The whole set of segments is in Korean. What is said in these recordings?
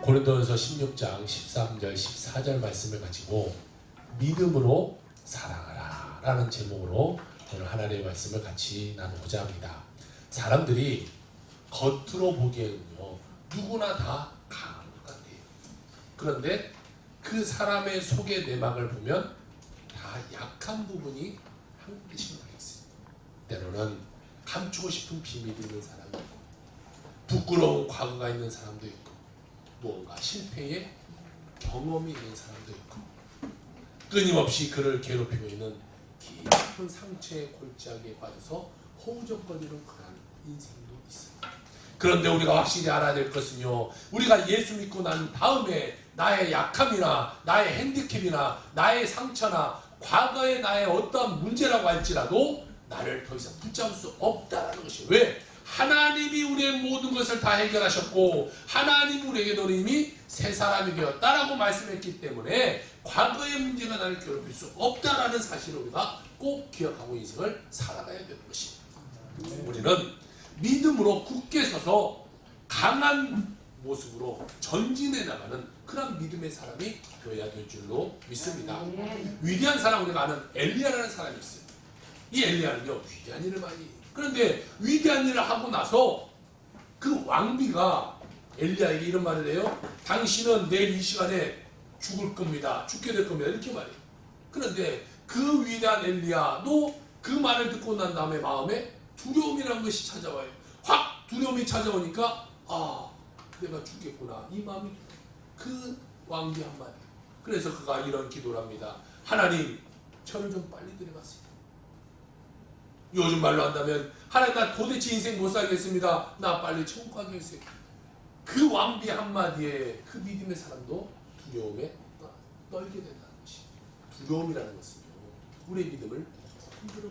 고린도전서 16장 13절 14절 말씀을 가지고 믿음으로 사랑하라 라는 제목으로 오늘 하나님의 말씀을 같이 나누고자 합니다. 사람들이 겉으로 보기에는요 누구나 다 강한 것 같아요. 그런데 그 사람의 속의 내막을 보면 다 약한 부분이 한 개씩 나와 있어요. 때로는 감추고 싶은 비밀이 있는 사람도 있고, 부끄러운 과거가 있는 사람도 있고, 무언가 실패의 경험이 있는 사람도 있고, 끊임없이 그를 괴롭히고 있는 깊은 상처의 골짜기에 빠져서 허우적거리는 그런 인생도 있습니다. 그런데 우리가 확실히 알아야 될 것은요, 우리가 예수 믿고 난 다음에 나의 약함이나 나의 핸디캡이나 나의 상처나 과거의 나의 어떠한 문제라고 할지라도 나를 더 이상 붙잡을 수 없다는 것이에요. 왜? 하나님이 우리의 모든 것을 다 해결하셨고 하나님이 우리에게 너는 이미 새 사람이 되었다라고 말씀했기 때문에 과거의 문제가 나를 괴롭힐 수 없다라는 사실을 우리가 꼭 기억하고 인생을 살아가야 되는 것입니다. 우리는 믿음으로 굳게 서서 강한 모습으로 전진해 나가는 그런 믿음의 사람이 되어야 될 줄로 믿습니다. 위대한 사람, 우리가 아는 엘리야라는 사람이 있어요. 이 엘리야는요 위대한 일을 많이 해요. 그런데 위대한 일을 하고 나서 그 왕비가 엘리야에게 이런 말을 해요. 당신은 내일 이 시간에 죽을 겁니다. 죽게 될 겁니다. 이렇게 말해요. 그런데 그 위대한 엘리야도 그 말을 듣고 난 다음에 마음에 두려움이라는 것이 찾아와요. 확 두려움이 찾아오니까 내가 죽겠구나. 이 마음이 그 왕비 한마디. 그래서 그가 이런 기도를 합니다. 하나님, 저를 좀 빨리 데려가세요. 요즘 말로 한다면 하나님, 나 도대체 인생 못 살겠습니다. 나 빨리 천국 가게 해주세요. 그 왕비 한마디에 그 믿음의 사람도 두려움에 떨게 된다는 것이. 두려움이라는 것은요 우리의 믿음을 흔들어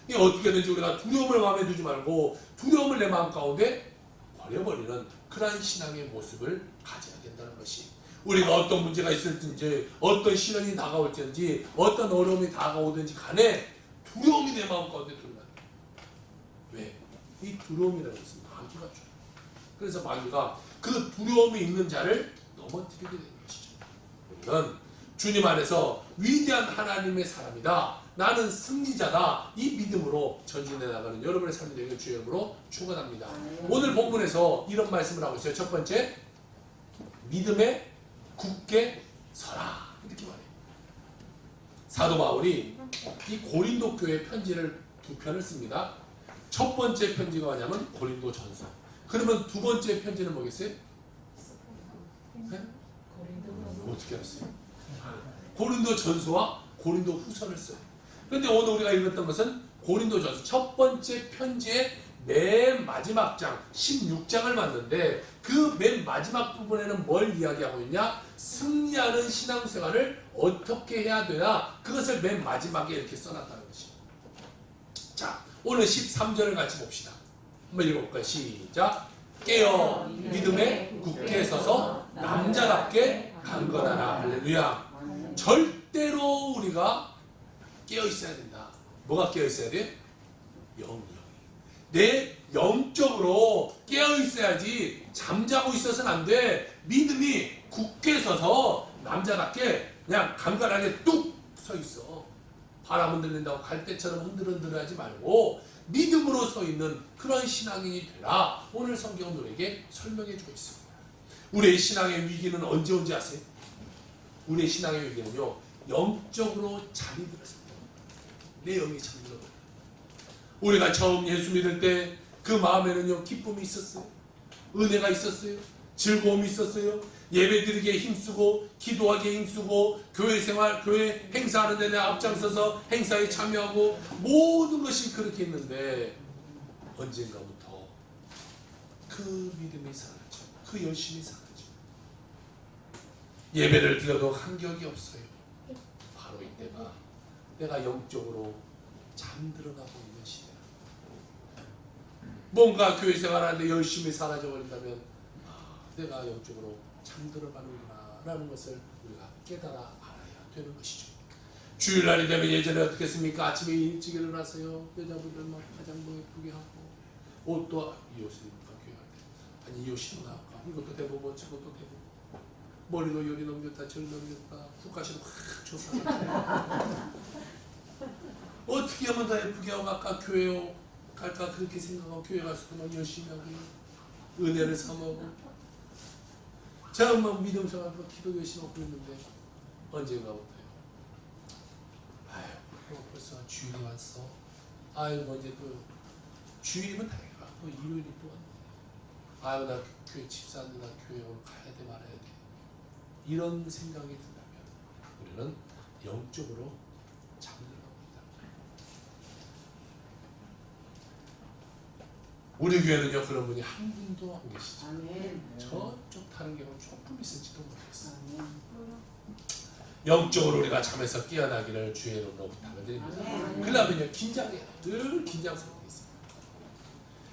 이게 어떻게든지 우리가 두려움을 마음에 두지 말고 두려움을 내 마음 가운데 버려버리는 그러한 신앙의 모습을 가져야 된다는 것이. 우리가 어떤 문제가 있을지, 어떤 시련이 다가올지, 어떤 어려움이 다가오든지 간에 두려움이 내 마음 가운데 들어간다. 왜? 이 두려움이라는 것은 마귀가 줘요. 그래서 마귀가 그 두려움이 있는 자를 넘어뜨리게 되는 것이죠. 우리는 주님 안에서 위대한 하나님의 사람이다. 나는 승리자다. 이 믿음으로 전진해 나가는 여러분의 삶이 되기를 주의 이름으로 축원합니다. 오늘 본문에서 이런 말씀을 하고 있어요. 첫 번째, 믿음에 굳게 서라. 이렇게 말해요. 사도 바울이 이 고린도 교회 편지를 두 편을 씁니다. 첫 번째 편지가 뭐냐면 고린도 전서. 그러면 두 번째 편지는 뭐겠어요? 네? 어떻게 알았어요? 고린도 전서와 고린도 후서를 써요. 그런데 오늘 우리가 읽었던 것은 고린도 전서 첫 번째 편지의 맨 마지막 장 16장을 맞는데 그 맨 마지막 부분에는 뭘 이야기하고 있냐? 승리하는 신앙생활을 어떻게 해야 되나? 그것을 맨 마지막에 이렇게 써놨다는 것입니다. 자, 오늘 13절을 같이 봅시다. 한번 읽어볼까요? 시작. 깨어 믿음에 굳게 서서 남자답게 강건하라. 할렐루야. 절대로 우리가 깨어 있어야 된다. 뭐가 깨어 있어야 돼? 영이. 내 영적으로 깨어 있어야지 잠자고 있어서는 안 돼. 믿음이 굳게 서서 남자답게 그냥 강건하게 뚝 서 있어. 바람 흔들린다고 갈대처럼 흔들흔들하지 말고 믿음으로 서 있는 그런 신앙인이 되라. 오늘 성경은 우리에게 설명해 주고 있습니다. 우리의 신앙의 위기는 언제 온지 아세요? 우리의 신앙의 위기는요 영적으로 잠이 들었습니다. 내 영이 잠들어버려. 우리가 처음 예수 믿을 때 그 마음에는요 기쁨이 있었어요. 은혜가 있었어요. 즐거움이 있었어요. 예배 드리기에 힘쓰고 기도하기에 힘쓰고 교회 생활, 교회 행사하는 데 내가 앞장서서 행사에 참여하고 모든 것이 그렇게 했는데 언젠가부터 그 믿음이 사라져. 그 열심이 사라져. 예배를 드려도 간격이 없어요. 바로 이때가 내가 영적으로 잠들어가고 있는 시대야. 뭔가 교회 생활하는데 열심히 사라져버린다면 내가 영적으로 잠들어가는구나 라는 것을 우리가 깨달아 알아야 되는 것이죠. 주일날이 되면 예전에 어떻게 했습니까? 아침에 일찍 일어나서요. 여자분들 막 화장도 예쁘게 하고 옷도 이 옷을 입을까 교회 갈 때. 아니 이 옷이 나올까? 이것도 대보고 저것도 대보고 머리도 요리 넘겼다 저리 넘겼다 국가시도 확 조사. 어떻게 하면 더 예쁘게 하고 아까 교회 갈까 그렇게 생각하고 교회 가서도 막 열심히 하고 은혜를 삼하고 제가 막 믿음 생활하고 기도 열심히 하고 있는데 언젠가부터요. 아유 벌써 주일이 왔어. 아유 뭐 이제 또 주일이면 다행이다. 또 일요일이 또 왔네. 아유 나 교회 집사인데 나 교회 오늘 가야 돼 말아야 돼. 이런 생각이 든다면 우리는 영적으로 잠들어 갑니다. 우리 교회는요 그런 분이 한 분도 안 계시죠. 저쪽 다른 경우는 조금 있을지도 모르겠어요. 영적으로 우리가 잠에서 깨어나기를 주의 이름으로 부탁드립니다. 그러면요 긴장해요. 늘 긴장 상태에 있어요.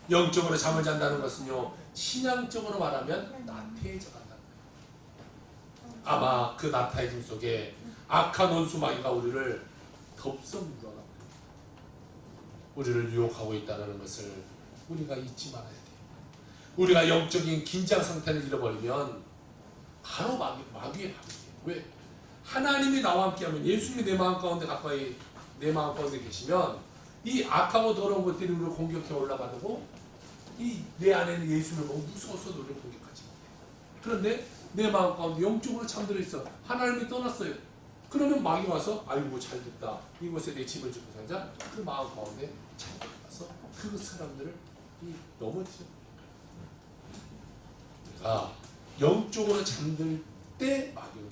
영적으로 잠을 잔다는 것은요 신앙적으로 말하면 나태해져 간다는 거예요. 아마 그 나태해짐 속에 악한 원수마귀가 우리를 덥석 물어가고 우리를 유혹하고 있다는 것을 우리가 잊지 말아야 돼요. 우리가 영적인 긴장 상태를 잃어버리면 바로 마귀의 마귀예요. 왜? 하나님이 나와 함께하면 예수님이 내 마음 가운데 가까이 내 마음 가운데 계시면 이 악하고 더러운 것들이 우리를 공격해 올라가고 이 내 안에는 예수를 보고 무서워서 우리를 공격하지. 그런데 내 마음 가운데 영적으로 잠들어 있어. 하나님이 떠났어요. 그러면 마귀 와서 아이고 잘 됐다. 이곳에 내 집을 짓고 살자. 그 마음 가운데 잘 들어가서 그 사람들을 넘어뜨려. 우리가 영적으로 잠들 때 마귀는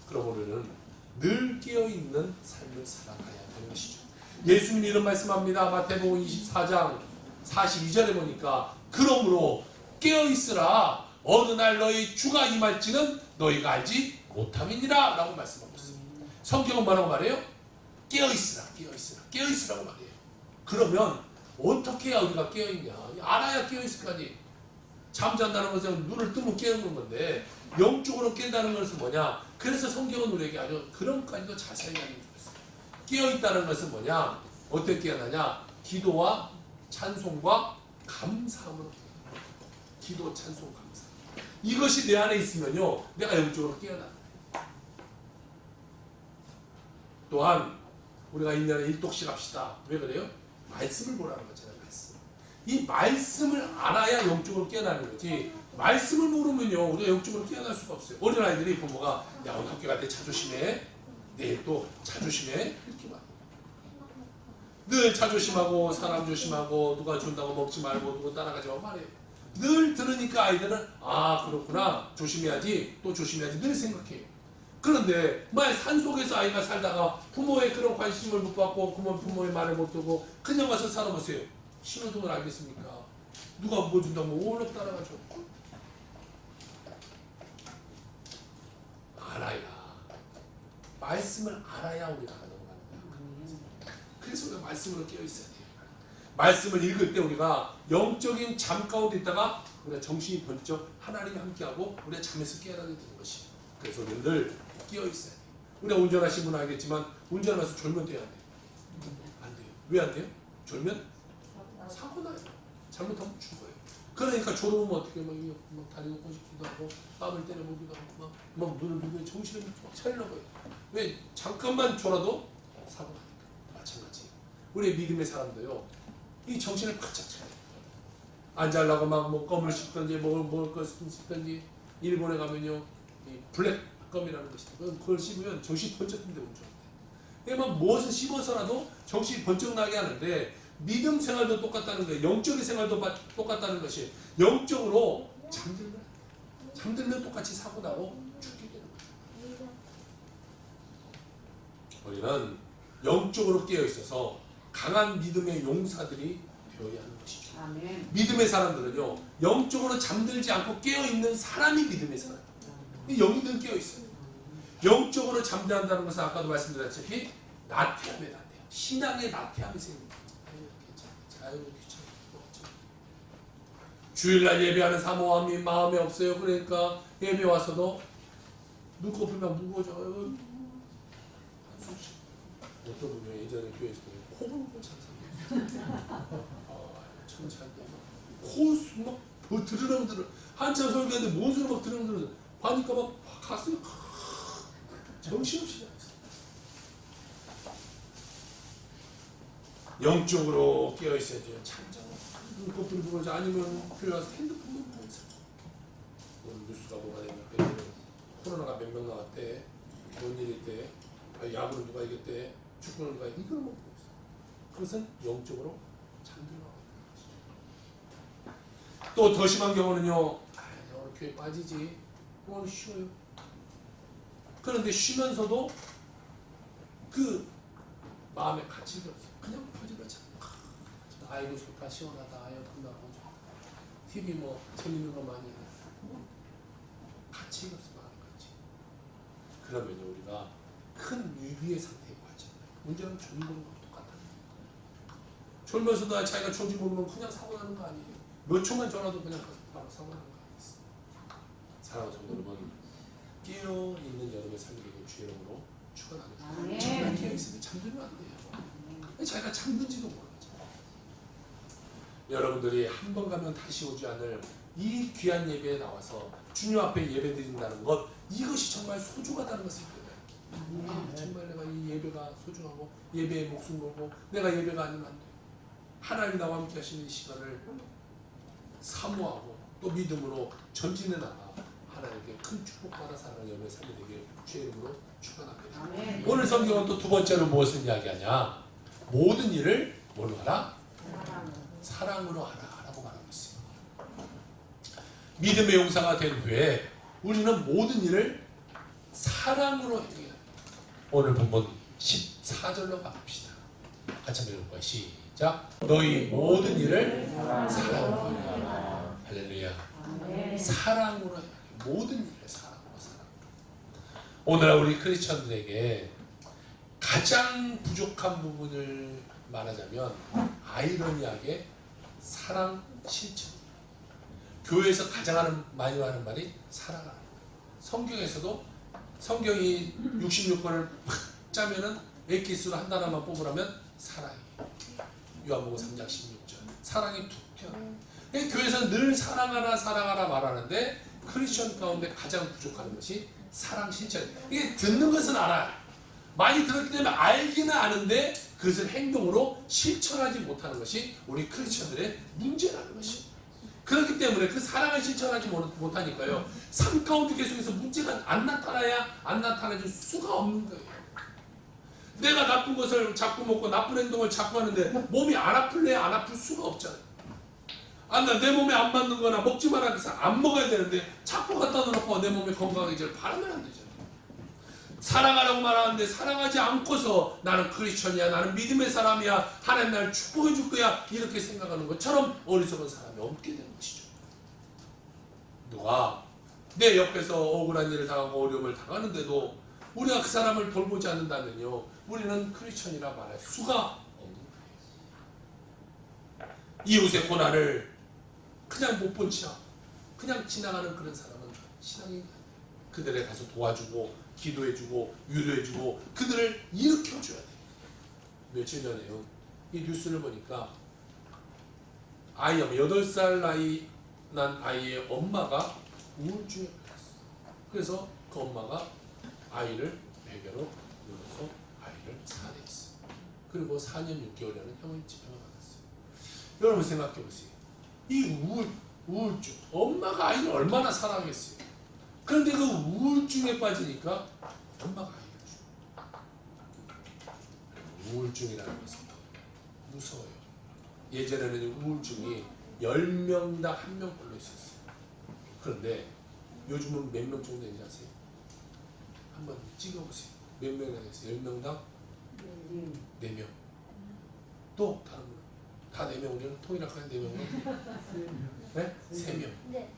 그럼 우리는 늘 깨어있는 삶을 살아가야 하는 것이죠. 예수님이 이런 말씀합니다. 마태복음 24장 42절에 보니까 그러므로 깨어있으라 어느 날 너희 주가 임할지는 너희가 알지 못함이니라 라고 말씀하고 있습니다. 성경은 뭐라고 말해요? 깨어있으라 깨어있으라 깨어있으라고 말해요. 그러면 어떻게 해야 우리가 깨어있냐? 알아야 깨어있을 거 아니에요. 잠잔다는 것은 눈을 뜨면 깨우는 건데 영적으로 깬다는 것은 뭐냐? 그래서 성경은 우리에게 아주 그런까지도 자세히 알려주고 있어요. 깨어있다는 것은 뭐냐? 어떻게 깨어나냐? 기도와 찬송과 감사함으로 깨어나요. 기도, 찬송, 감사. 이것이 내 안에 있으면요 내가 영적으로 깨어나요. 또한 우리가 1년에 1독씩 합시다. 왜 그래요? 말씀을 보라는 거잖아요. 말씀. 이 말씀을 알아야 영적으로 깨어나는 거지. 말씀을 모르면요 우리가 영적으로 깨어날 수가 없어요. 어린아이들이 부모가 야 오늘 학교 갈 때 차 조심해. 내일 또 차 조심해. 이렇게 말해요. 늘 차 조심하고 사람 조심하고 누가 준다고 먹지 말고 누구 따라가지 말고 말해요. 늘 들으니까 아이들은 아 그렇구나 조심해야지 또 조심해야지 늘 생각해요. 그런데 만약 산속에서 아이가 살다가 부모의 그런 관심을 못 받고 부모의 말을 못 듣고 그냥 와서 살아보세요. 신호등을 알겠습니까? 누가 뭐 준다고 오늘 따라가죠. 알아야 말씀을 알아야 우리가 넘어가는 거예요. 그래서 우리가 말씀으로 깨어 있어야 돼요. 말씀을 읽을 때 우리가 영적인 잠 가운데 있다가 우리가 정신이 번쩍 하나님이 함께하고 우리가 잠에서 깨어나게 되는 것이에요. 그래서 우리는 늘 깨어 있어야 돼요. 우리가 운전하신 분은 알겠지만 운전하면서 졸면 돼야 돼요. 안 돼요. 왜 안 돼요? 졸면 사고 나요. 잘못하면 죽어요. 그러니까 졸으면 어떻게 막 다리가 꼬집기도 하고 땀을 때려보기도 하고 막 눈을 비비면 정신을 막 차리려고 해요. 왜? 잠깐만 졸아도 사고 나니까. 마찬가지. 우리 믿음의 사람도요. 이 정신을 바짝 차려요. 안 자려고 막 뭐 껌을 씹든지 먹을 걸 씹든지 일본에 가면요. 이 블랙 껌이라는 것이 그걸 씹으면 정신이 번쩍 든데 운전할 때. 막 무엇을 씹어서라도 정신이 번쩍 나게 하는데 믿음 생활도 똑같다는 거예요. 영적인 생활도 똑같다는 것이 영적으로 잠들면 똑같이 사고 나고 죽게 되는 거예요. 우리는 영적으로 깨어 있어서 강한 믿음의 용사들이 되어야 하는 것이죠. 아멘. 믿음의 사람들은요 영적으로 잠들지 않고 깨어 있는 사람이 믿음의 사람. 영이 늘 깨어 있어요. 영적으로 잠잠한다는 것은 아까도 말씀드렸다시피 나태함에 나태함. 신앙의 나태함이 생깁니다. 주일날 예배하는 사모함이 마음에 없어요. 그러니까 예배 와서도 눈꺼풀만 무거워져요. 어떤 분이 예전에 교회에서 코 골고 찬송해요. 참 잘 돼. 코 막 뭐 드르렁드르 한참 설교하는데 뭔 소리 막 드르렁드르 하니까 막 가슴이 정신없이 나왔어. 영적으로 깨어 있어야죠. 잠자고 눈꺼풀 부러져 아니면 필요해서 핸드폰만 보고 있어. 오늘 뉴스가 뭐가 되면 코로나가 몇 명 나왔대, 뭔 일이 있대, 야구를 누가 이겼대, 축구를 누가 이겼대, 이걸 못 보고 있어. 그것은 영적으로 잠들어. 또 더 심한 경우는요, 오늘 교회 빠지지, 오늘 쉬어요. 그런데 쉬면서도 그 마음에 갇히게 없어. 그냥 퍼지러져. 아이고 좋다, 시원하다, 아유 끝나고 좋다. TV 뭐 재밌는 거 많이 해. 갇히게 없어, 마음에 갇히. 그러면요 우리가 큰 위기의 상태에 빠져. 문제는 졸는 거랑 똑같다. 졸면서도 자기가 졸지 모르면 그냥 사고 나는 거 아니에요. 몇 초만 졸아도 그냥 바로 사고 나는 거 아니겠어. 사랑하는 성도 여러분, 깨어 있는 여러분의 삶이 되길 주의 이름으로 축원합니다. 정말 깨어 있으면 잠들면 안 돼요. 자기가 잠든지도 모르죠. 여러분들이 한 번 가면 다시 오지 않을 이 귀한 예배에 나와서 주님 앞에 예배 드린다는 것, 이것이 정말 소중하다는 것을 깨달아요. 정말 내가 이 예배가 소중하고 예배에 목숨 걸고 내가 예배가 아니면 안 돼요. 하나님 나와 함께 하시는 이 시간을 사모하고 또 믿음으로 전진해 나가 하나님께 큰 축복받아 살아가는 여러분의 삶이 되게 주의 이름으로 축원합니다. 오늘 성경은 또 두 번째로 무엇을 이야기하냐? 모든 일을 뭘로 하라? 사랑으로 하라 라고 말하고 있어요. 믿음의 용사가 된 후에 우리는 모든 일을 사랑으로 해야 합니다. 오늘 본문 14절로 가봅시다. 같이 한번 읽어볼까요? 시작. 너희 모든 일을 사랑으로 해라. 할렐루야. 사랑으로 해야 모든 일을 사랑으로. 오늘날 우리 크리스천들에게 가장 부족한 부분을 말하자면 아이러니하게 사랑 실천. 교회에서 가장 많이 하는 말이 사랑하는 거예요. 성경에서도 성경이 66권을 팍 짜면은 액기수로 한 단어만 뽑으라면 사랑이에요. 요한복음 3장 16절. 사랑이 툭 튀어나와요. 교회에서 늘 사랑하라 사랑하라 말하는데 크리스천 가운데 가장 부족한 것이 사랑 실천. 이게 듣는 것은 알아요. 많이 들었기 때문에 알기는 아는데 그것을 행동으로 실천하지 못하는 것이 우리 크리스천들의 문제라는 것이에요. 그렇기 때문에 그 사랑을 실천하지 못하니까요, 삶 가운데 계속해서 문제가 안 나타나질 수가 없는 거예요. 내가 나쁜 것을 자꾸 먹고 나쁜 행동을 자꾸 하는데 몸이 안 아플래? 안 아플 수가 없잖아요. 내 몸에 안 맞는 거나 먹지 말라 해서 안 먹어야 되는데 자꾸 갖다 놓고 내 몸이 건강해질 바라면 안 되잖아요. 사랑하라고 말하는데 사랑하지 않고서 나는 크리스천이야, 나는 믿음의 사람이야, 하나님 나를 축복해 줄 거야, 이렇게 생각하는 것처럼 어리석은 사람이 없게 되는 것이죠. 누가 내 옆에서 억울한 일을 당하고 어려움을 당하는데도 우리가 그 사람을 돌보지 않는다면요, 우리는 크리스천이라 말할 수가 없는 거예요. 이웃의 고난을 그냥 못 본 채 그냥 지나가는 그런 사람은 신앙이 아니에요. 그들에 가서 도와주고 기도해주고 위로해주고 그들을 일으켜줘야 돼요. 며칠 전에요, 이 뉴스를 보니까 8살 나이 난 아이의 엄마가 우울증에 걸렸어요. 그래서 그 엄마가 아이를 베개로 눌러서 아이를 살해했어요. 그리고 4년 6개월이라는 형을 집행을 받았어요. 여러분 생각해 보세요. 이 우울증, 엄마가 아이를 얼마나 사랑했어요. 그런데 그 우울증에 빠지니까 엄마가 아이를 죽어요. 우울증이라는 것은 무서워요. 예전에는 우울증이 10명당 1명꼴로 있었어요. 그런데 요즘은 몇 명 정도 되는지 아세요? 한번 찍어보세요. 몇 명이나 됐어요? 10명당 4명. 또 다른 분. 다 4명이면 통일할까요? 4명은? 네? 3명. 네.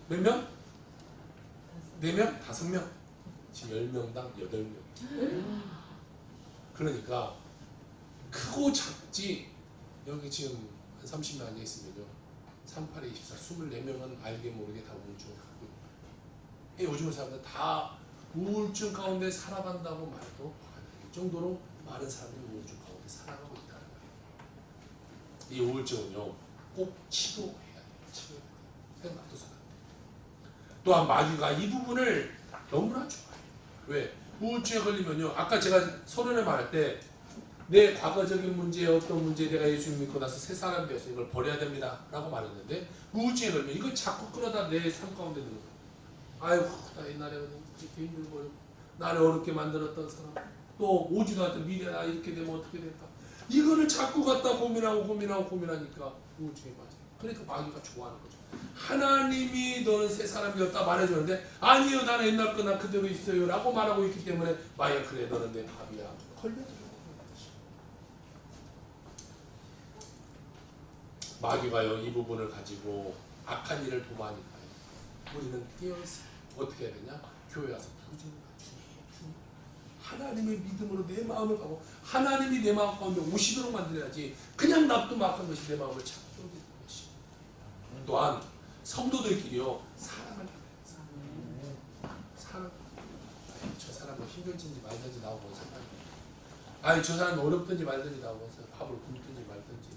몇 명? 4명? 5명. 지금 10명당 8명. 그러니까 크고 작지, 여기 지금 한 30명 앉아있으면요, 38에 24, 24명은 알게 모르게 다 우울증을 갖고 있는 거예요. 요즘 사람들 다 우울증 가운데 살아간다고 말해도 이 정도로 많은 사람들이 우울증 가운데 살아가고 있다는 거예요. 이 우울증은요, 꼭 치료해야 돼요. 치료해야 돼요. 생각도 잘 안 돼. 또한 마귀가 이 부분을 너무나 좋아해요. 왜? 우울증에 걸리면요. 아까 제가 서론에 말할 때 내 과거적인 문제, 어떤 문제 내가 예수 믿고 나서 새 사람이 되어서 이걸 버려야 됩니다 라고 말했는데 우울증에 걸리면 이걸 자꾸 끌어다 내 삶 가운데 넣는 거예요. 아이고 나 옛날에 그렇게 힘들고 나를 어렵게 만들었던 사람 또 오지도 않던 미래 나 이렇게 되면 어떻게 될까 이거를 자꾸 갖다 고민하니까 우울증에 빠져요. 그러니까 마귀가 좋아하는 거죠. 하나님이 너는 새 사람이 되었다 말해주는데 아니요 나는 옛날 거나 그대로 있어요 라고 말하고 있기 때문에 마귀가 그래 너는 내 밥이야 걸려들어. 마귀가요 이 부분을 가지고 악한 일을 도모하니까요 우리는 깨어있어요. 어떻게 해야 되냐? 교회 와서 부르짖는 거야. 주님 하나님의 믿음으로 내 마음을 가고 하나님이 내 마음 가운데 오시도록 만들어야지 그냥 납도 막한 것이 내 마음을 자꾸 끌어들이는 것이. 또한 성도들끼리요 사랑을 하는 사랑. 저 사람은 힘들든지 말든지 나오고 상관이 아니 저 사람은 어렵든지 말든지 나오고 밥을 굶든지 말든지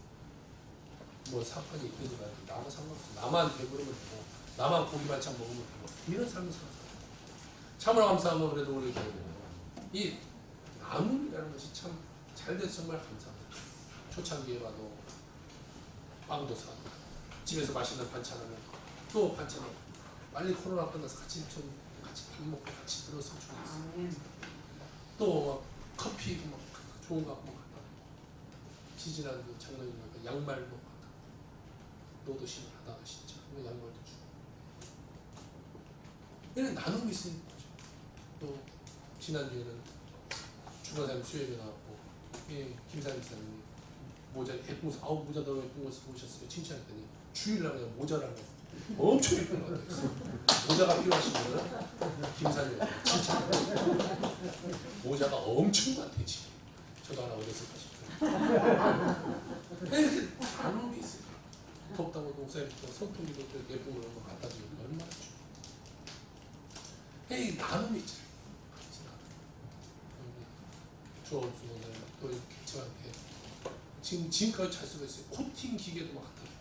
뭐 사건이 있든지 말든지 나만 상관없어. 나만 배부르면 되고 나만 고기 반찬 먹으면 되고 이런 삶을 살아요. 참으로 감사하면 그래도 우리 이 나눔이라는 것이 참 잘 돼서 정말 감사합니다. 초창기에 봐도 빵도 사고 집에서 맛있는 반찬 하면 또 반찬을 빨리 코로나 끝나서 같이 밥 먹고 같이 들어서 좋겠어요. 또 커피도 막 좋은 거 갖고 갖다 지지난 그 장로님 양말도 갖다 너도 신으라다 진짜 양말도 주고 이런 나눔이 있으니까 또 지난주에는 주간사님 수요일에 나왔고 김사님 기사님이 모자 예쁜 거 아우 모자 너무 예쁜 거 쓰고 오셨어요. 칭찬했더니 주일날 그냥 모자라고 엄청 예쁜 거 같아요. 모자가 필요하신 분은 김사님 칭찬 모자가 엄청 많대 지금. 저도 하나 얻었을까 싶어요. 이렇게 나눔이 있어요. 덥다고 목사님부터 선풍기도 예쁜 거 갖다 주니까 얼마나 좋아. 이 나눔이 있잖아요. 조원수 오늘 또 이렇게 저한테 지금까지 잘 쓰고 있어요. 코팅 기계도 막 갖다 줘요.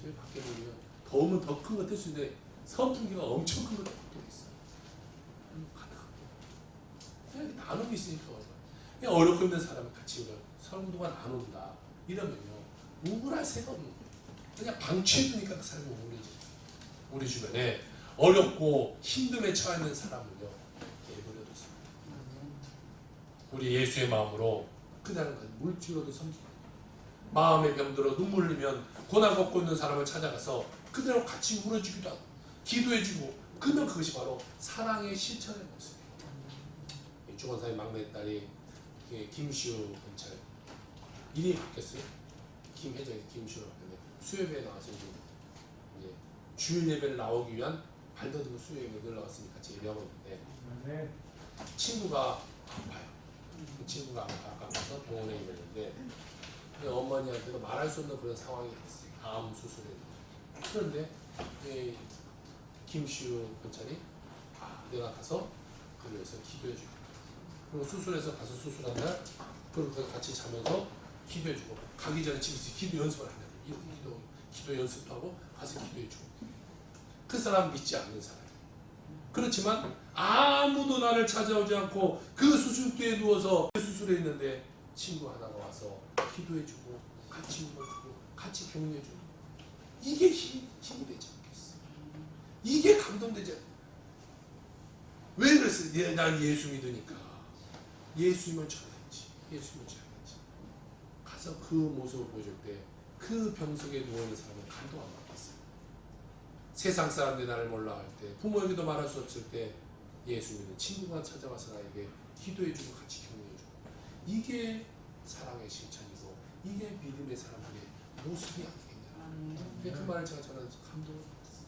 저희 밖에 보면 더우면 더 큰 거 뜰 수 있는데 선풍기가 엄청 큰 거 갖다 있어요. 갖다 갖고 나눔이 있으니까 그냥 어렵고 있는 사람이 같이 성도가 나눈다 이러면요 우울할 새가 없는 거예요. 그냥 방치해두니까 그 사람이 우울해지죠. 우리 주변에 어렵고 힘듦에 처해 있는 사람은요 내버려두세요. 우리 예수의 마음으로 그냥 물질로도 섬기고 마음에 병들어 눈물 흘리면 고난 겪고 있는 사람을 찾아가서 그대로 같이 울어주기도 하고 기도해주고 그러면 그것이 바로 사랑의 실천의 모습이에요. 주권사의 막내딸이 김시우 검찰 이름이 바뀌었어요. 김혜정이 김시우로 바뀌었는데 수요예배에 나와서 이제 주일 예배를 나오기 위한 발더듬은 수요예배를 나왔으니 같이 예배하고 있는데 친구가 아파요. 그 친구가 아파서 병원에 입었는데 어머니한테도 말할 수 없는 그런 상황이 됐어요. 암 수술에. 그런데 김시우 검찰이 내가 가서 그를 위해서 기도해주고 그리고 수술해서 가서 수술한 날 그리고 같이 자면서 기도해주고 가기 전에 집에서 기도 연습을 하는 이렇게 기도 연습도 하고 가서 기도해주고 그 사람 믿지 않는 사람 그렇지만 아무도 나를 찾아오지 않고 그 수술대에 누워서 수술해 있는데 친구 하나가 와서 기도해주고 같이 울어주고 같이 격려해주고 이게 힘이 되지 않겠어. 이게 감동되지 않겠어. 왜 그랬어요? 난 예수 믿으니까 예수님을 전했지. 예수님을 전했지. 가서 그 모습을 보여줄 때 그 병석에 누워있는 사람은 감동 안 받았어요. 세상 사람들이 나를 몰라 할 때 부모에게도 말할 수 없을 때 예수 믿는 친구가 찾아와서 나에게 기도해주고 같이 격려해주고 이게 사랑의 실천이고 이게 믿음의 사람들의 모습이 아니겠냐. 그 말을 제가 전하면서 감동을 받았어요.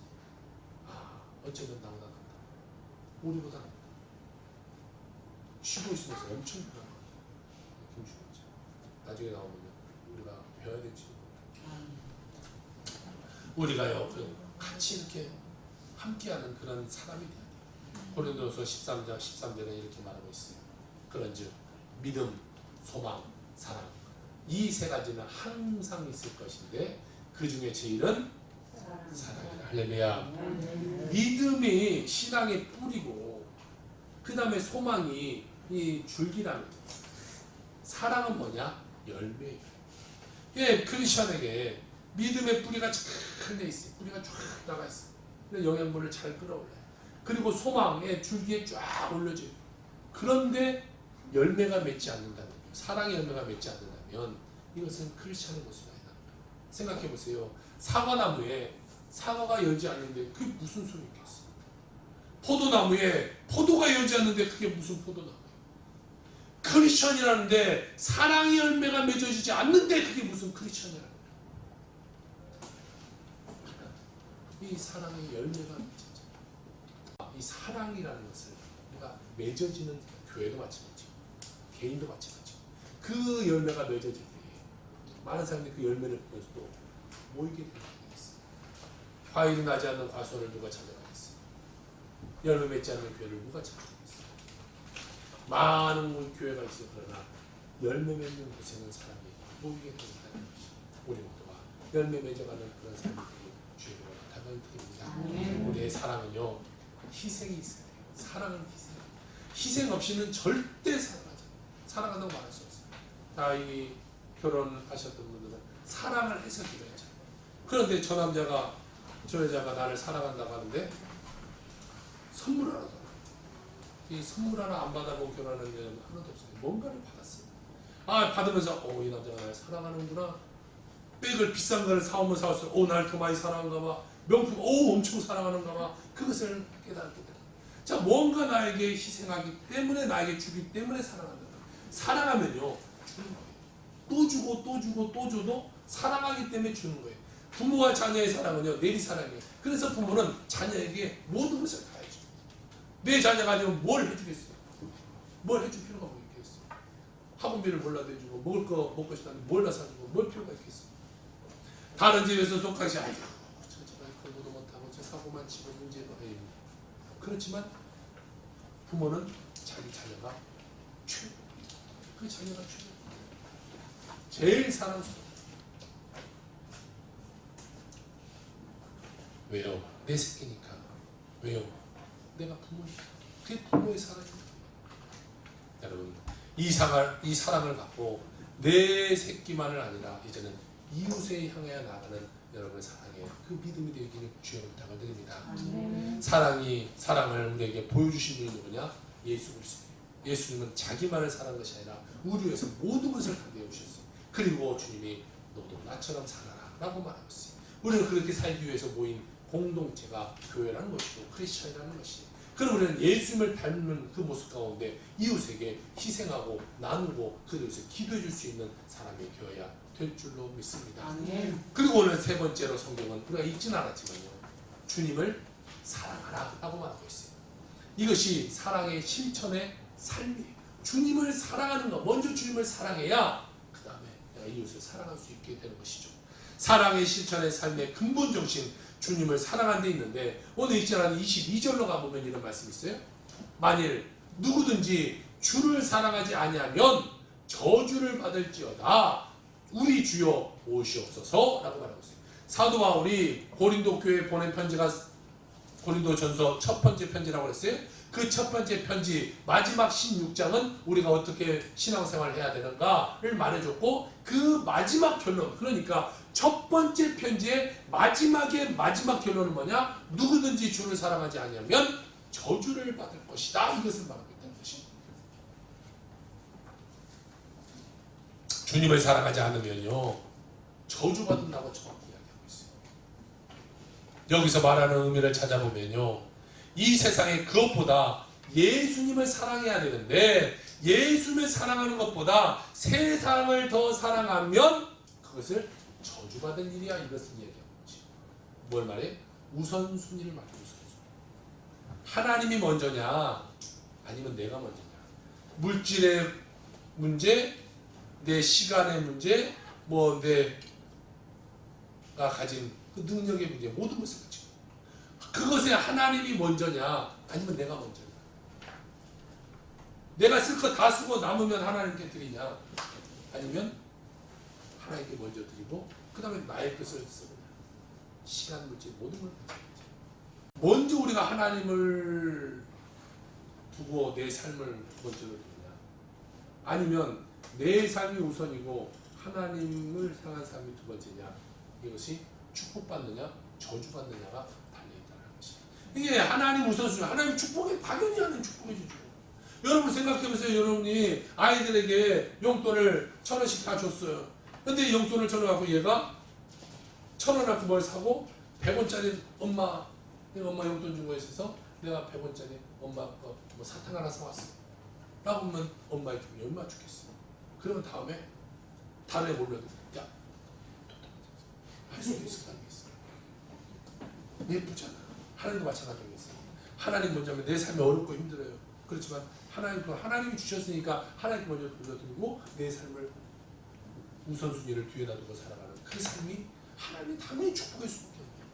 어쩌면 나보다 낫다. 우리보다 낫다. 쉬고 있으면서 엄청 불안한 거예요. 김주호죠. 나중에 나오면 우리가 배워야 될지. 우리가요 같이 이렇게 함께하는 그런 사람이 돼야 돼요. 고린도서 13장 13절에 이렇게 말하고 있어요. 그런즉 믿음, 소망, 사랑 이 세 가지는 항상 있을 것인데 그 중에 제일은 사랑이라. 할렐루야. 믿음이 신앙의 뿌리고 그 다음에 소망이 이 줄기라는 거예요. 사랑은 뭐냐? 열매예요. 예, 크리스천에게 믿음의 뿌리가 쫙 내 있어요. 뿌리가 쫙 나가 있어요. 영양분을 잘 끌어올려요. 그리고 소망의 줄기에 쫙 올려져요. 그런데 열매가 맺지 않는다면, 사랑의 열매가 맺지 않는다면 이것은 크리스천의 모습이 아니다. 생각해 보세요. 사과나무에 사과가 열지 않는데 그게 무슨 소용이 있겠어요? 포도나무에 포도가 열지 않는데 그게 무슨 포도나무예요? 크리스천이라는데 사랑의 열매가 맺어지지 않는데 그게 무슨 크리스천이라는 거예요? 이 사랑의 열매가 맺어져. 이 사랑이라는 것을 우리가 맺어지는 교회도 마찬가지고 개인도 마찬가지고 그 열매가 맺어질 때 많은 사람들이 그 열매를 보면서도 모이게 되는 게 있어요. 과일이 나지 않는 과수원을 누가 찾아가겠어요? 열매 맺지 않는 교회를 누가 찾아가겠어요? 많은 교회가 있어요. 그러나 열매 맺는 곳에는 사람이 모이게 된다는 것이 우리 모두가 열매 맺어가는 그런 삶이 되길 주님으로 부탁을 드립니다. 우리의 사랑은요 희생이 있어야 돼요. 사랑은 희생 없이는 절대 사랑한다고 말할 수 없어요. 다 이 결혼하셨던 분들은 사랑을 해서 결혼했잖아요. 그런데 저 남자가 저 여자가 나를 사랑한다고 하는데 선물 하나 이 선물 하나 안 받아보고 결혼하는 데는 하나도 없어요. 뭔가를 받았어요. 받으면서 이 남자가 나를 사랑하는구나. 백을 비싼 거를 사오면 사왔어요. 나를 더 많이 사랑한가 봐. 명품 엄청 사랑하는가 봐. 그것을 깨닫게 됩니다. 자, 뭔가 나에게 희생하기 때문에 나에게 주기 때문에 사랑한다. 사랑하면요 주는 거예요. 또 주고 또 주고 또 줘도 사랑하기 때문에 주는 거예요. 부모와 자녀의 사랑은요 내리사랑이에요. 그래서 부모는 자녀에게 모든 것을 다 해줘요. 내 자녀가 아니면 뭘 해주겠어요? 뭘 해줄 필요가 뭐 있겠어요? 학원비를 몰라도 해주고 먹을 거 먹고 싶다는데 몰라 사주고 뭘 필요가 있겠어요? 다른 집에서 속하시 저 집안 공부도 못하고 저 사고만 치고 문제가 그렇지만 부모는 자기 자녀가 최고. 그 자녀가 최고. 제일 사랑스러워. 왜요? 내 새끼니까. 왜요? 내가 부모니까. 그게 부모의 사랑입니다. 여러분, 이 사랑을 갖고 내 새끼만을 아니라 이제는 이웃에 향해 나가는 여러분의 사랑에 그 믿음이 되기를 주의 부탁을 드립니다. 사랑을 우리에게 보여주신 분이 누구냐? 예수 그리스도. 예수님은 자기만을 사랑한 것이 아니라 우리 위해서 모든 것을 다 내어주셨어요. 그리고 주님이 너도 나처럼 살아라 라고 말하고 있어요. 우리는 그렇게 살기 위해서 모인 공동체가 교회라는 것이고 크리스천이라는 것이에요. 그럼 우리는 예수님을 닮는 그 모습 가운데 이웃에게 희생하고 나누고 그들 위해서 기도해 줄 수 있는 사람이 되어야 될 줄로 믿습니다. 그리고 오늘 세 번째로 성경은 우리가 읽지는 않았지만요 주님을 사랑하라 라고 말하고 있어요. 이것이 사랑의 실천의 삶이에요. 주님을 사랑하는 것, 먼저 주님을 사랑해야 그 다음에 내가 이웃을 사랑할 수 있게 되는 것이죠. 사랑의 실천의 삶의 근본 정신, 주님을 사랑하는 데 있는데 오늘 읽지 않은 22절로 가보면 이런 말씀이 있어요. 만일 누구든지 주를 사랑하지 아니하면 저주를 받을지어다. 우리 주여 오시옵소서 라고 말하고 있어요. 사도 바울이 고린도 교회에 보낸 편지가 고린도전서 첫 번째 편지라고 했어요. 그 첫 번째 편지 마지막 16장은 우리가 어떻게 신앙생활을 해야 되는가를 말해줬고 그 마지막 결론, 그러니까 첫 번째 편지의 마지막 결론은 뭐냐? 누구든지 주를 사랑하지 아니하면 저주를 받을 것이다. 이것을 말하고 있다는 것입니다. 주님을 사랑하지 않으면요 저주받는다고 정확히 이야기하고 있어요. 여기서 말하는 의미를 찾아보면요 이 세상에 그것보다 예수님을 사랑해야 되는데 예수님을 사랑하는 것보다 세상을 더 사랑하면 그것을 저주받은 일이야. 이것을 얘기하는 거지. 뭘 말해? 우선순위를 말해. 우선순위. 하나님이 먼저냐 아니면 내가 먼저냐. 물질의 문제, 내 시간의 문제, 내가 가진 그 능력의 문제, 모든 것을 가지고 그것에 하나님이 먼저냐 아니면 내가 먼저냐. 내가 쓸 거 다 쓰고 남으면 하나님께 드리냐 아니면 하나님께 먼저 드리고 그 다음에 나의 것을 쓰느냐. 시간, 물질 모든 걸 마찬가지예요. 먼저 우리가 하나님을 두고 내 삶을 두 번째로 두느냐, 아니면 내 삶이 우선이고 하나님을 향한 삶이 두 번째냐, 이것이 축복받느냐 저주받느냐가 달려있다는 것이에요. 이게 하나님 우선순위, 하나님 축복에 당연히 하나님 축복해 주죠. 여러분 생각해보세요. 여러분이 아이들에게 용돈을 1,000원씩 다 줬어요. 근데 용돈을 1,000원 갖고 얘가 1,000원 갖고 뭘 사고 100원짜리 내가 엄마 용돈 준 거에 있어서 내가 100원짜리 엄마 거 뭐 사탕 하나 사왔어 라고 하면 엄마의 기분이 얼마나 좋겠어요. 그러면 다음에 다른 애 몰려도 야 할 수도 있을 거 아니겠어요. 예쁘잖아. 하나님도 마찬가지겠어요. 하나님 먼저 하면 내 삶이 어렵고 힘들어요. 그렇지만 하나님이 주셨으니까 하나님 먼저 돌려드리고 내 삶을 우선순위를 뒤에 놔두고 살아가는 그 삶이 하나님이 당연히 축복할 수밖에 없어요.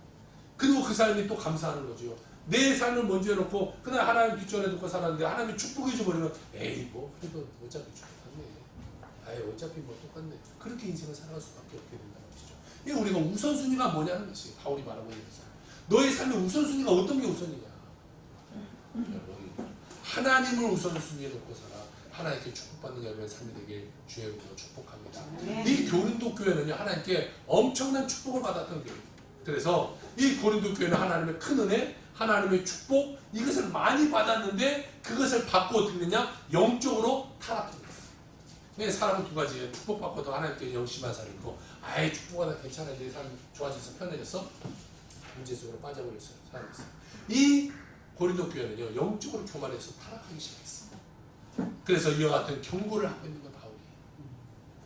그리고 그 삶이 또 감사하는 거죠. 내 삶을 먼저 해놓고 그날 하나님 뒷전에 두고 살았는데 하나님이 축복해 줘버리면 에이 뭐 그래도 어차피 축복하네. 아예 어차피 뭐 똑같네. 그렇게 인생을 살아갈 수밖에 없게 된다는 것이죠. 이게 우리가 우선순위가 뭐냐는 것이 바울이 말하고 있는 것이죠. 너의 삶의 우선순위가 어떤 게 우선이냐. 여러분 하나님을 우선순위에 놓고 살아 하나님께 축복받는 여러분의 삶이 되길 주의 이름으로 축복합니다. 이 고린도 교회는요 하나님께 엄청난 축복을 받았던 교회예요. 그래서 이 고린도 교회는 하나님의 큰 은혜, 하나님의 축복 이것을 많이 받았는데 그것을 받고 어떻게 되냐? 영적으로 타락했어요. 사람은 두 가지예요. 축복받고도 하나님께 영심한 사람이 있고 아예 축복받아 괜찮아 내 삶 좋아져서 편해졌어? 문제 속으로 빠져버렸어요. 사람이 있어요. 이 고린도 교회는요 영적으로 교만해서 타락하기 시작했어요. 그래서 이와 같은 경고를 하고 있는 거예요. 바울이.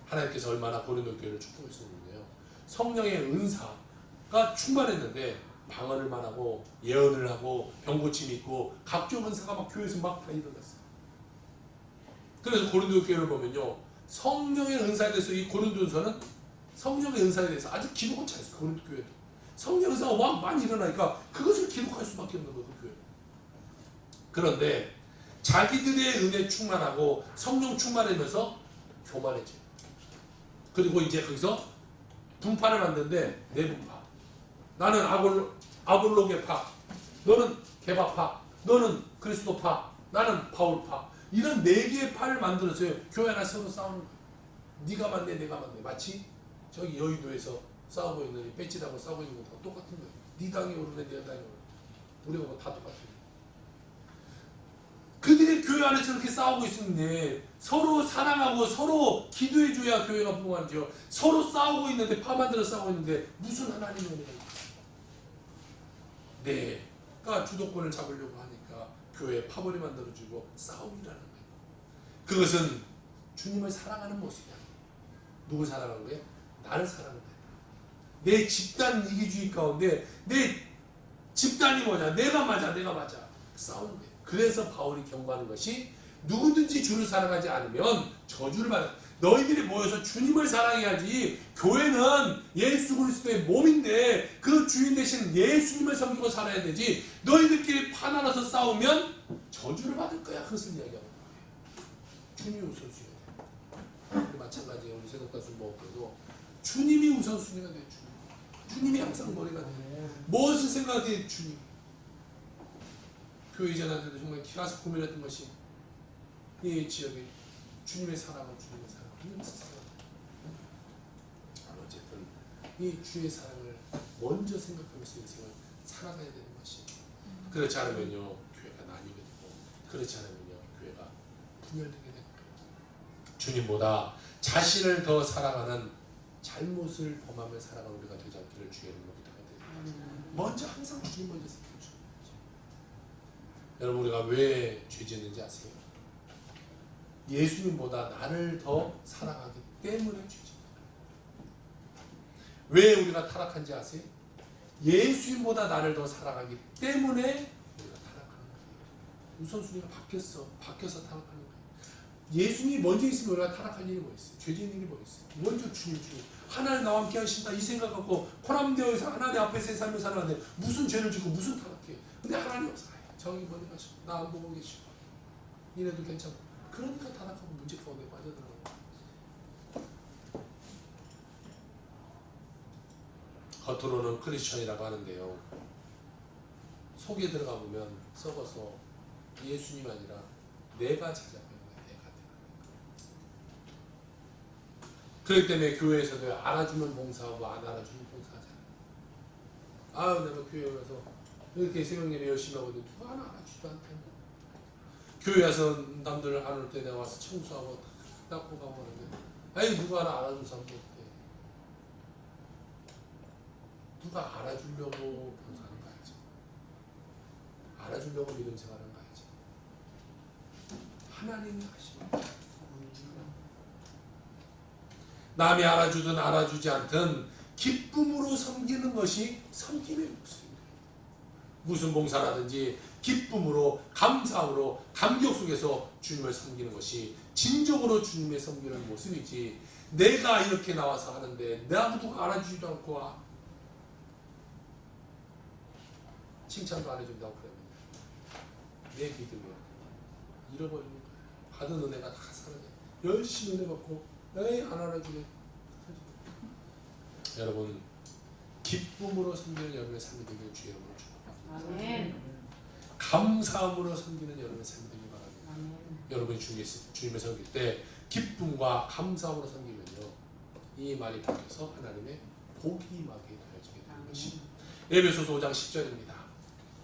하나님께서 얼마나 고린도 교회를 축복했었는데요. 성령의 은사가 충만했는데 방언을만 하고 예언을 하고 병고침이 있고 각종 은사가 막 교회에서 막 다 일어났어요. 그래서 고린도 교회를 보면요 성령의 은사에 대해서 이 고린도전서는 성령의 은사에 대해서 아주 기록을 잘했어요. 고린도 교회도 성령의 은사가 막 많이 일어나니까 그것을 기록할 수밖에 없는 거예요. 그 교회. 그런데 자기들의 은혜 충만하고 성령 충만하면서 교만해져요. 그리고 이제 거기서 분파를 만드는데 네 분파. 나는 아볼로게파, 너는 게바파, 너는 그리스도파, 나는 바울파. 이런 네 개의 파를 만들었어요. 교회 하나 서로 싸우는 거예요. 네가 맞네 내가 맞네. 마치 저기 여의도에서 싸우고 있는 배치하고 싸우고 있는 것과 똑같은 거예요. 네 당이 오르네 네 당이 오르네. 우리가 뭐 다 똑같아요. 그들이 교회 안에서 이렇게 싸우고 있었는데 서로 사랑하고 서로 기도해줘야 교회가 부흥하죠. 서로 싸우고 있는데 파 만들어 싸우고 있는데 무슨 하나님의 은혜가 있어요. 내가 주도권을 잡으려고 하니까 교회에 파벌이 만들어주고 싸움이라는 거예요. 그것은 주님을 사랑하는 모습이야. 누굴 사랑하는 거예요? 나를 사랑하는 거예요. 내 집단 이기주의 가운데 내 집단이 뭐냐? 내가 맞아 싸우는 거예요. 그래서 바울이 경고하는 것이 누구든지 주를 사랑하지 않으면 저주를 받아. 너희들이 모여서 주님을 사랑해야지. 교회는 예수 그리스도의 몸인데 그 주인 대신 예수님을 섬기고 살아야 되지. 너희들끼리 파나눠서 싸우면 저주를 받을 거야. 그것을 이야기하는 거예요. 주님이 우선순위가 돼. 마찬가지예요. 우리 새벽가슴 먹어도 주님이 우선순위가 돼. 주님이 항상 머리가 돼. 무엇을 생각해 주님. 교회 이전한테도 정말 기가서 고민했던 것이 이 지역에 주님의 사랑은 주님의 사랑, 주님의 사랑. 어쨌든 이 주의 사랑을 먼저 생각하면서 인생을 살아가야 되는 것이. 그렇지 않으면요 교회가 나뉘게 되고, 그렇지 않으면요 교회가 분열되게 되는 거예요. 주님보다 자신을 더 사랑하는 잘못을 범하며 살아가는 우리가 되지 않기를 주의 이름으로 부탁해야 돼요. 먼저 항상 주님 먼저 생각해 주는 거죠. 여러분 우리가 왜 죄 짓는지 아세요? 예수님보다 나를 더 사랑하기 때문에 죄 짓는 거예요. 왜 우리가 타락한지 아세요? 예수님보다 나를 더 사랑하기 때문에 우리가 타락하는 거예요. 우선순위가 바뀌어서 타락하는 거예요. 예수님이 먼저 있으면 우리가 타락할 일이 뭐 있어요? 죄 짓는 일이 뭐 있어요? 먼저 주님. 하나님 나와 함께 하신다 이 생각 갖고 포함되어서 하나님 앞에서 삶을 살아가는데 무슨 죄를 짓고 무슨 타락해. 근데 하나님 없어. 저기 멀리 가시고 나 안 보고 계시고 이래도 괜찮고. 그러니까 타락하고 문제 가운데 빠져들어가는 거예요. 겉으로는 크리스천이라고 하는데요. 속에 들어가 보면 썩어서 예수님 아니라 내가 찾아가는 거예요. 내가. 그렇기 때문에 교회에서도 알아주면 봉사하고 안 알아주면 봉사하잖아요. 아, 내가 교회 와서 이렇게 새벽예배 열심히 하거든. 누가 하나 알아주지도 않대. 교회 와서 남들 안 올 때 내가 와서 청소하고 닦고 가고 하는데, 아니 누가 하나 알아준 사람도 없대. 누가 알아주려고 봉사하는 거야지. 알아주려고 믿음 생활하는 거야지. 하나님이 하시는. 남이 알아주든 알아주지 않든 기쁨으로 섬기는 것이 섬김의 모습입니다. 무슨 봉사라든지 기쁨으로, 감사함으로, 감격 속에서 주님을 섬기는 것이 진정으로 주님의 섬기는 모습이지, 내가 이렇게 나와서 하는데 아무도 알아주지도 않고 칭찬도 안 해준다고 그러면 내 믿음이야. 잃어버리는 거야. 받은 은혜가 다 사라져. 열심히 은혜 받고 에이 안 알아주네. 여러분, 기쁨으로 섬기는 여러분의 삶이 되길 주의 이름으로 축복합니다. 아멘. 감사함으로 섬기는 여러분의 삶이 되길 바랍니다. 아멘. 여러분이 주님을 섬길 때 기쁨과 감사함으로 섬기면요, 이 말이 바뀌어서 하나님의 복이 임하게 되어지게 되는 것이 에베소서 5장 10절입니다.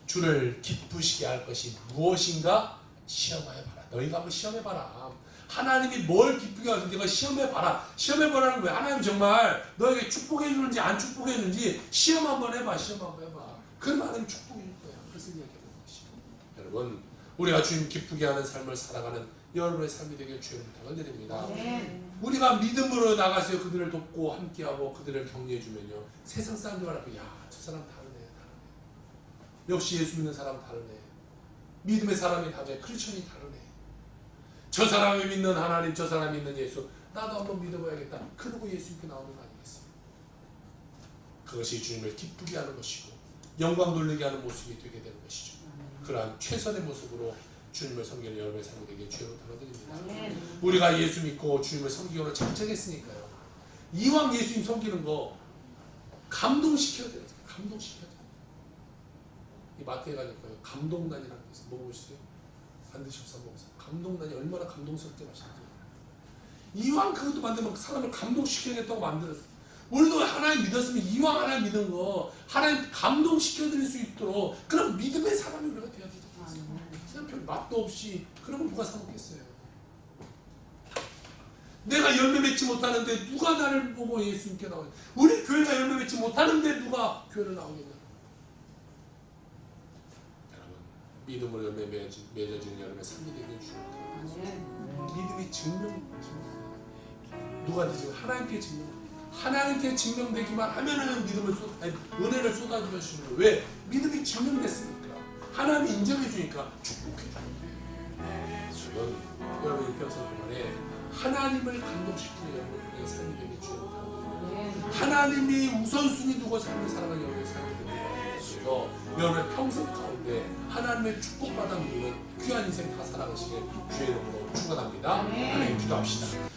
주를 기쁘시게 할 것이 무엇인가 시험하여 봐라. 너희가 한번 시험해 봐라. 하나님이 뭘 기쁘게 하는지 네가 시험해 봐라. 시험해 보라는 거야. 하나님 정말 너에게 축복해 주는지 안 축복해 주는지 시험 한번 해봐. 시험 한번 해봐. 그러면 하나님 축복해 줄 거야. 그래서 이야기하는 것이죠. 여러분, 우리가 주님 기쁘게 하는 삶을 살아가는 여러분의 삶이 되길 주의 부탁을 드립니다. 우리가 믿음으로 나가서 그들을 돕고 함께하고 그들을 격려해 주면요, 세상 사람들 말하고 야, 저 사람 다르네. 역시 예수 믿는 사람 다르네. 믿음의 사람이 다르네. 크리스천이 다르네. 저 사람이 믿는 하나님, 저 사람이 믿는 예수, 나도 한번 믿어봐야겠다. 그러고 예수님께 나오는 거 아니겠어요? 그것이 주님을 기쁘게 하는 것이고 영광 돌리게 하는 모습이 되게 되는 것이죠. 그러한 최선의 모습으로 주님을 섬기는 여러분의 삶이 되게 주여로 담아드립니다. 우리가 예수 믿고 주님을 섬기기로 작정했으니까요, 이왕 예수님 섬기는 거 감동시켜야 돼요. 감동시켜야 돼요. 이 마트에 가니까요, 감동단이라는 게 있어요. 먹어보시죠. 안 드셔서 먹어서. 감동단이 얼마나 감동스럽게 맛있는지. 이왕 그것도 만들면 사람을 감동시켜야겠다고 만들었어. 우리도 하나님 믿었으면 이왕 하나님 믿은 거 하나님 감동시켜드릴 수 있도록 그런 믿음의 사람이 우리가 되어야 되지 않습니까? 그냥 별 맛도 없이 그러면 누가 사 먹겠어요? 내가 열매 맺지 못하는데 누가 나를 보고 예수님께 나오냐? 우리 교회가 열매 맺지 못하는데 누가 교회를 나오겠냐? 믿음으로 열매 맺어지는 여러분의 삶이 되길 주옵소서. 믿음이 누가 지금 하나님께 증명되기만 하면은 은혜를 쏟아주시는 거예요. 왜? 믿음이 증명됐으니까, 하나님이 인정해 주니까 축복해 주는. 여러분 일평생 동안에 하나님을 감동시키는 여러분의 삶이 되길 주옵소서. 하나님이 우선순위 두고 삶을 살아가는 여러분의 삶이 되길 주옵소서. 여러분의 평생 가운데 하나님의 축복받아 누리는 귀한 인생 다 살아가시길 주의 이름으로 축원합니다. 하나님 기도합시다.